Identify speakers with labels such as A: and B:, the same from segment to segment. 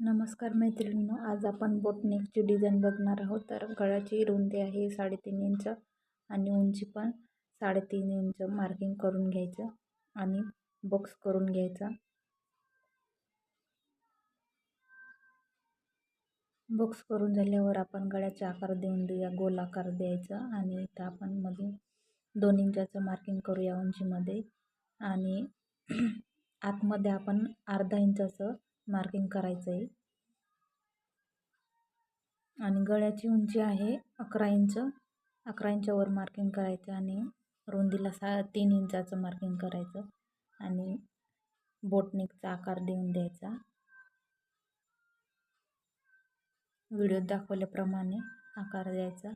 A: नमस्कार मैत्रिणींनो, आज आपण बोटनेकची डिझाईन बघणार आहोत. तर गळ्याची रुंदी आहे 3.5 इंच आणि उंची पण 3.5 इंच मार्किंग करून घ्यायचं आणि बॉक्स करून घ्यायचा. बॉक्स करून झाल्यावर आपण गळ्याचे आकार देऊन देऊया, गोल आकार द्यायचा आणि इथं आपण मध्ये 2 इंचाचं मार्किंग करूया उंचीमध्ये आणि आतमध्ये आपण अर्धा इंचाचं मार्किंग करायचं आहे. आणि गळ्याची उंची आहे 11 इंच. 11 इंचावर मार्किंग करायचं आणि रुंदीला 3 इंचाचं मार्किंग करायचं आणि बोटनेकचा आकार देऊन द्यायचा. व्हिडिओत दाखवल्याप्रमाणे आकार द्यायचा.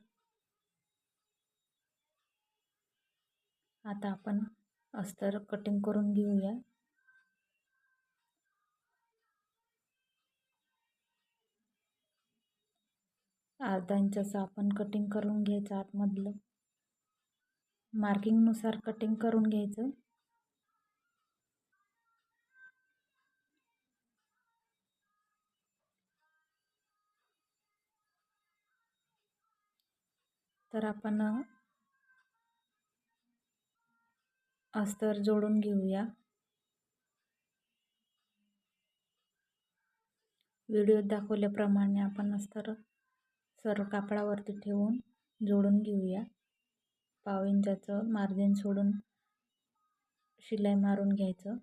A: आता आपण अस्तर कटिंग करून घेऊया. अर्धा इंचाचं आपण कटिंग करून घ्यायचं. आतमधलं मार्किंगनुसार कटिंग करून घ्यायचं. तर आपण अस्तर जोडून घेऊया. व्हिडिओत दाखवल्याप्रमाणे आपण अस्तर सरळ कापडावरती ठेवून जोडून घेऊया. पाव इंचाचं मार्जिन सोडून शिलाई मारून घ्यायचं.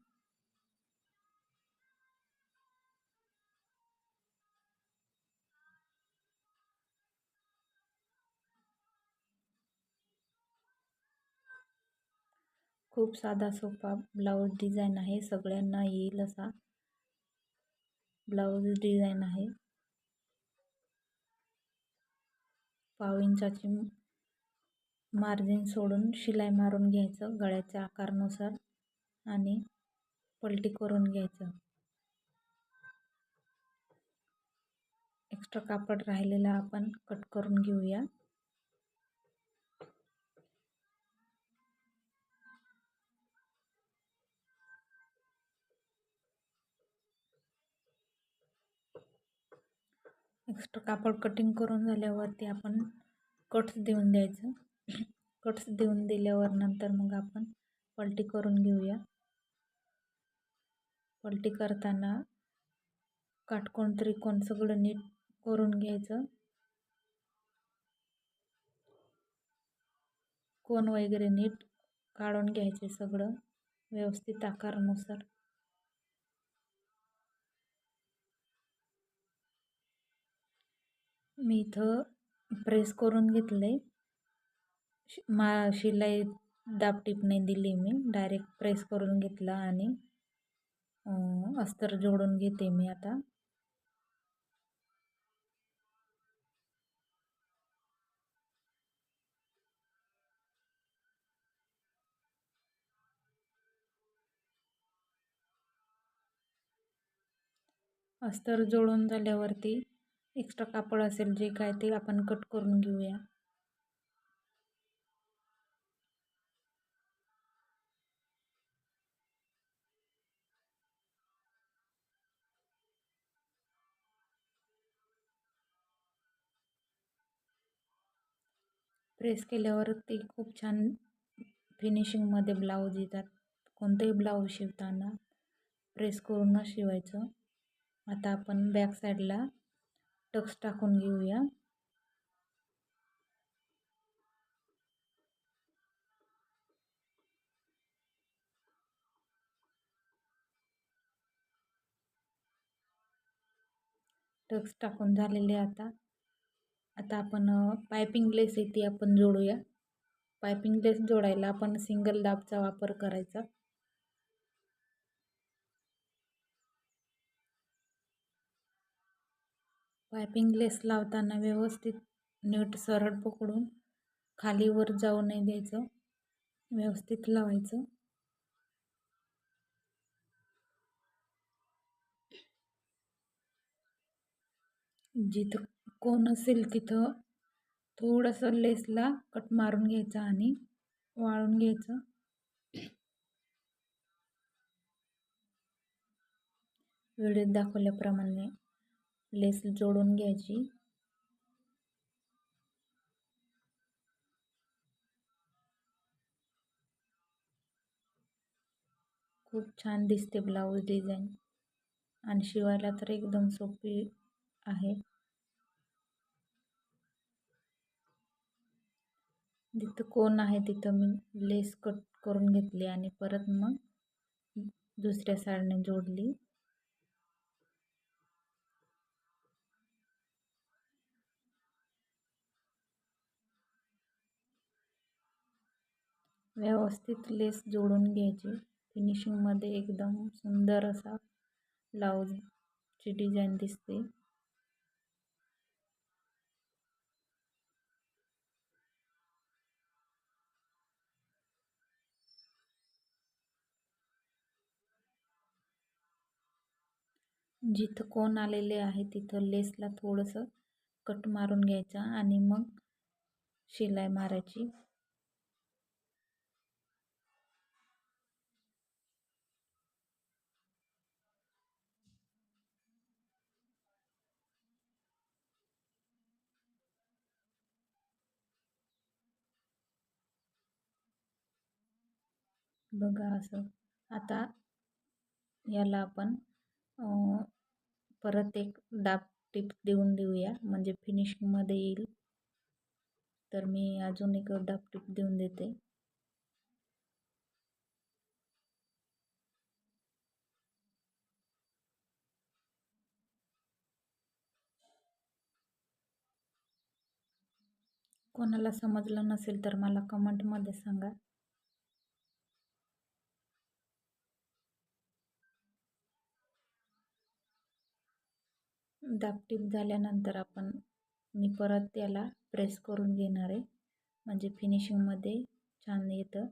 A: खूप साधा सोपा ब्लाऊज डिझाईन आहे. सगळ्यांना येईल असा ब्लाऊज डिझाईन आहे. पाव इंचाची मार्जिन सोडून शिलाई मारून घ्यायचं गळ्याच्या आकारानुसार आणि पलटी करून घ्यायचं. एक्स्ट्रा कापड राहिलेला आपण कट करून घेऊया. एक्स्ट्रा कापड कटिंग करून झाल्यावरती आपण कट्स देऊन द्यायचं. कट्स देऊन दिल्यावर नंतर मग आपण पलटी करून घेऊया. पलटी करताना काटकोन त्रिकोण सगळं नीट करून घ्यायचं. कोण वगैरे नीट काढून घ्यायचे सगळं व्यवस्थित आकारानुसार. मी इथं प्रेस करून घेतलंय. शिलाई दाबटीप नाही दिली, मी डायरेक्ट प्रेस करून घेतला आणि अस्तर जोडून घेते मी आता. अस्तर जोडून झाल्यावरती एक्स्ट्रा कापड असेल जे काय ते आपण कट करून घेऊया. प्रेस केल्यावरती खूप छान फिनिशिंगमध्ये ब्लाऊज येतात. कोणतेही ब्लाऊज शिवताना प्रेस करूनच शिवायचं. आता आपण बॅक साईडला टक्स टाकून घेऊया. टक्स टाकून झालेले. आता आपण पायपिंग लेस आहे ती आपण जोडूया. पायपिंग लेस जोडायला आपण सिंगल दाबचा वापर करायचा. पायपिंग लेस लावताना व्यवस्थित नीट सरळ पकडून खाली वर जाऊ नाही द्यायचं, व्यवस्थित लावायचं. जिथं कोण असेल तिथं थोडंसं लेसला कट मारून घ्यायचा आणि वाळून घ्यायचं. व्हिडिओत दाखवल्याप्रमाणे लेस जोडून घ्यायची. खूप छान दिसते ब्लाऊज डिझाईन आणि शिवायला तर एकदम सोपी आहे. जिथं कोण आहे तिथं मी लेस कट करून घेतली आणि परत मग दुसऱ्या साईडने जोडली. व्यवस्थित लेस जोडून घ्यायची. फिनिशिंगमध्ये एकदम सुंदर असा ब्लाऊजची डिझाईन दिसते. जिथं कोण आलेले आहे तिथं लेसला थोडंसं कट मारून घ्यायचा आणि मग शिलाई मारायची. बघा असं. आता याला आपण परत एक डाब टिप देऊन देऊया, म्हणजे फिनिशिंगमध्ये येईल. तर मी अजून एक डाब टिप देऊन देते. कोणाला समजलं नसेल तर मला कमेंटमध्ये सांगा. दाबटीप झाल्यानंतर मी परत याला प्रेस करून घेणार आहे, म्हणजे फिनिशिंगमध्ये छान येतं.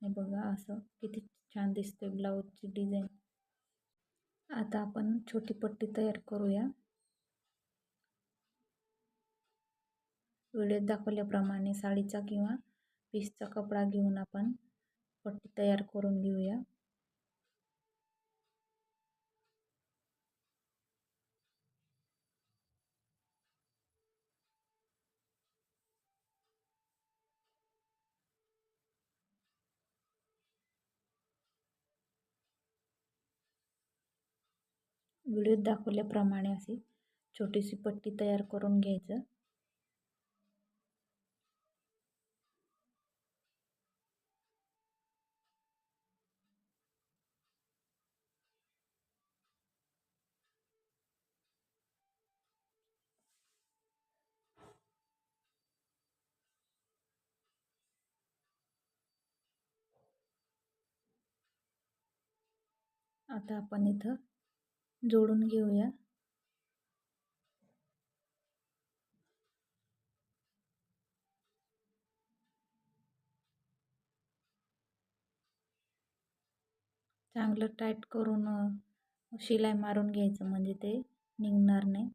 A: हे बघा असं किती छान दिसते ब्लाऊजची डिझाईन. आता आपण छोटी पट्टी तयार करूया. व्हिडिओत दाखवल्याप्रमाणे साडीचा किंवा पीसचा कपडा घेऊन आपण पट्टी तयार करून घेऊया. व्हिडिओत दाखवल्याप्रमाणे अशी छोटीशी पट्टी तयार करून घ्यायचं. आता आपण इथं जोडून घेऊया. चांगलं टाईट करून शिलाई मारून घ्यायचं, म्हणजे ते निघणार नाही.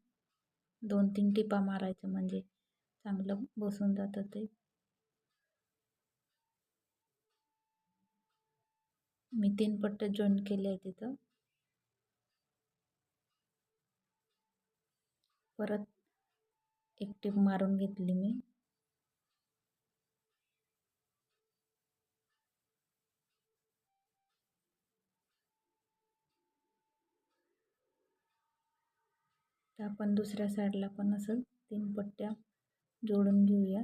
A: 2-3 टिपा मारायचं म्हणजे चांगलं बसून जातं ते. मी 3 पट्ट्या जॉईन केल्या आहेत तिथं. परत एक टिप मारून घेतली मी. तर आपण दुसऱ्या साईडला पण असं 3 पट्ट्या जोडून घेऊया.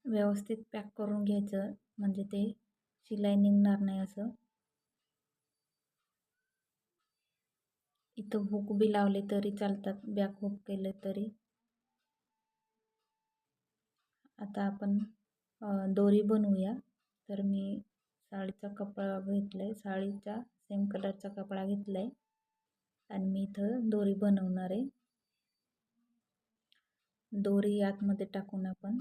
A: व्यवस्थित पॅक करून घ्यायचं, म्हणजे ते शिलाई निघणार नाही असं. इथं हुक बी लावले तरी चालतात, बॅक हुक केले तरी. आता आपण दोरी बनवूया. तर मी साडीचा कपडा घेतलाय, साडीच्या सेम कलरचा कपडा घेतलाय आणि मी इथं दोरी बनवणार आहे. दोरी आतमध्ये टाकून आपण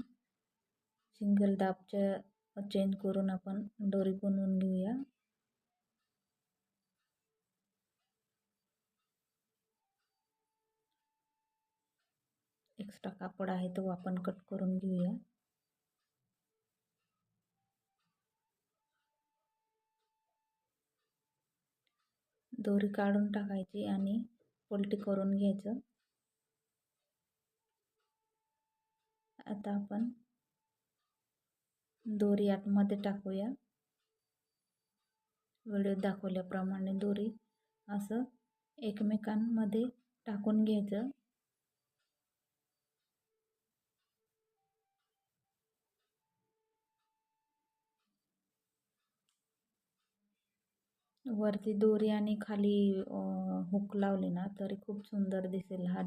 A: सिंगल दाबच्या चेंज करून आपण दोरी बनवून घेऊया. एक्स्ट्रा कापड आहे तो आपण कट करून घेऊया. दोरी काढून टाकायची आणि पलटी करून घ्यायचं. आता आपण दोरी आतमध्ये टाकूया. व्हिडिओत दाखवल्याप्रमाणे दोरी असं एकमेकांमध्ये टाकून घ्यायचं. वरती दोरी आणि खाली हुक लावली ना तरी खूप सुंदर दिसेल हा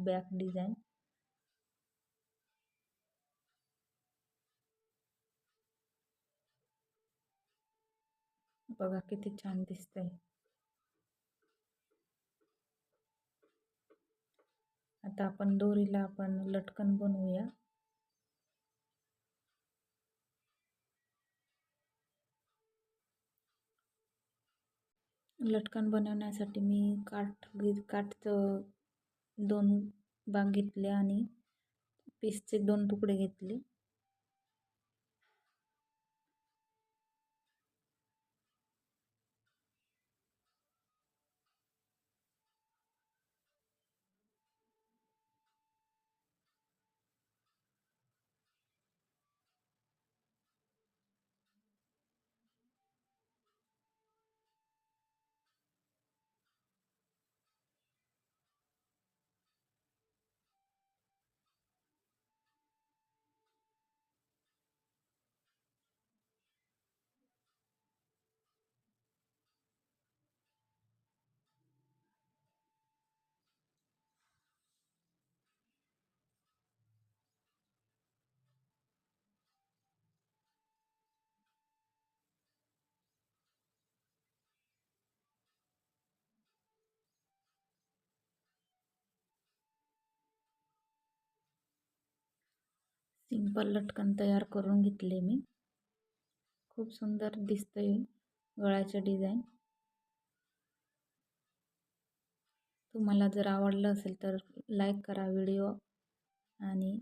A: बॅक डिझाईन. बघा किती छान दिसतंय. आता आपण दोरीला आपण लटकन बनवूया. लटकन बनवण्यासाठी मी काठचं 2 भाग घेतले आणि पीसचे 2 तुकडे घेतले. सिंपल लटकन तयार करून घेतले मी. खूप सुंदर दिसतंय गळ्याचे डिझाईन. तुम्हाला जर आवडलं असेल तर लाईक करा व्हिडिओ आणि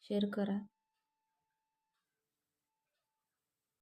A: शेअर करा.